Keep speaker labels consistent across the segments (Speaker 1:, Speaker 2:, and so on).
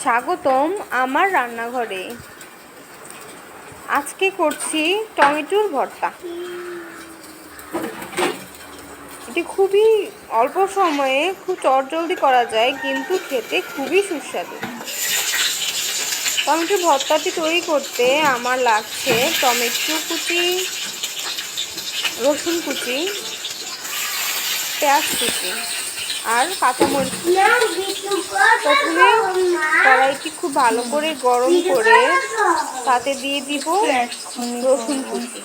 Speaker 1: স্বাগতম আমার রান্নাঘরে। আজকে করছি টমেটোর ভর্তা। এটি খুবই অল্প সময়ে খুব চটজলদি করা যায়, কিন্তু খেতে খুবই সুস্বাদু। টমেটোর ভর্তাটি তৈরি করতে আমার লাগছে টমেটো কুচি, রসুন কুচি, পেঁয়াজ কুচি আর কাঁচামরিচ। প্রথমে কড়াইটি খুব ভালো করে গরম করে তাতে দিয়ে দিব রসুন কুচি।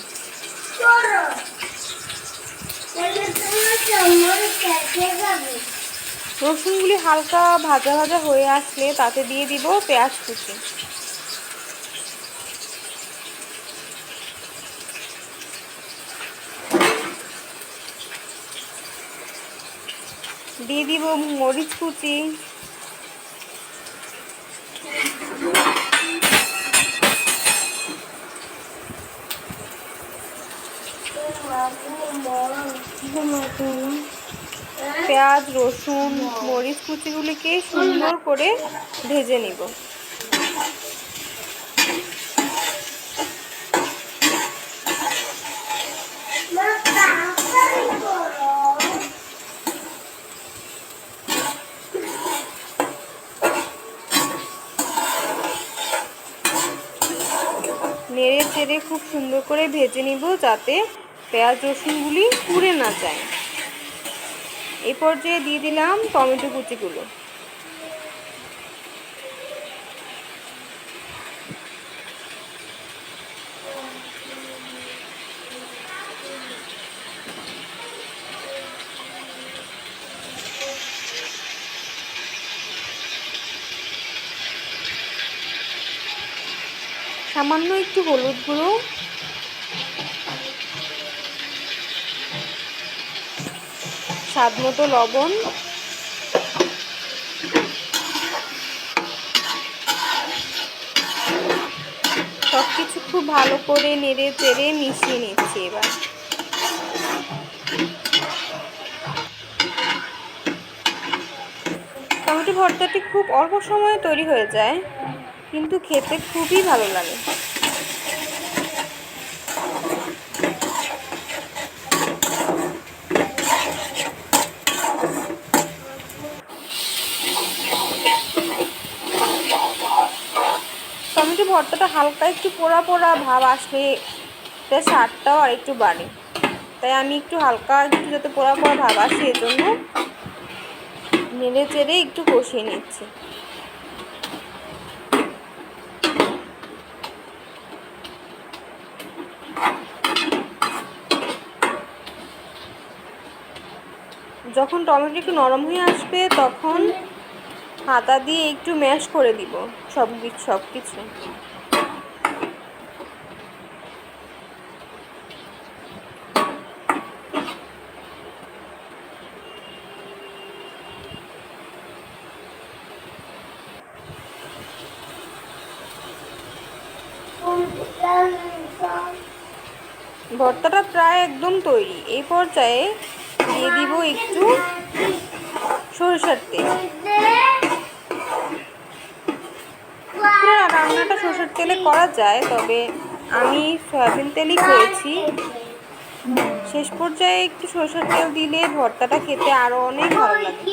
Speaker 1: রসুনগুলি হালকা ভাজা ভাজা হয়ে আসলে তাতে দিয়ে দিব পেঁয়াজ কুচি। দিয়ে দিব মরিচ কুচি, পেঁয়াজ, রসুন, মরিচ কুচিগুলিকে সুন্দর করে ভেজে নিব। নেড়ে চেড়ে খুব সুন্দর করে ভেজে নিব, যাতে পেঁয়াজ রসুনগুলি পুড়ে না যায়। এই পর্যায়ে দিয়ে দিলাম টমেটো কুচিগুলো। সামান্য একটু হলুদ গুঁড়ো, স্বাদ মতো লবণ, সবকিছু খুব ভালো করে নেড়ে চেড়ে মিশিয়ে নিচ্ছি। এবার টমেটো ভর্তাটি খুব অল্প সময়ে তৈরি হয়ে যায়, কিন্তু খেতে খুবই ভালো লাগে। টমেটো ভর্তাটা হালকা একটু পোড়া পোড়া ভাব আসলে এটার স্বাদটাও আর একটু বাড়ে, তাই আমি একটু হালকা একটু যাতে পোড়া পোড়া ভাব আসে এজন্য নেড়ে চেড়ে একটু কষিয়ে নিচ্ছি। যখন টমেটো একটু নরম হয়ে আসবে তখন হাতা দিয়ে একটু ম্যাশ করে দিব সব কিছু। ভর্তাটা প্রায় একদম তৈরি। এই পর্যায়ে দিয়ে দিব একটু সরিষার তেল। পুরো রান্নাটা সরিষার তেলে করা যায়, তবে আমি সয়াবিন তেলই করেছি। শেষ পর্যায়ে একটু সরিষার তেল দিলে ভর্তাটা খেতে আরো অনেক ভালো লাগে।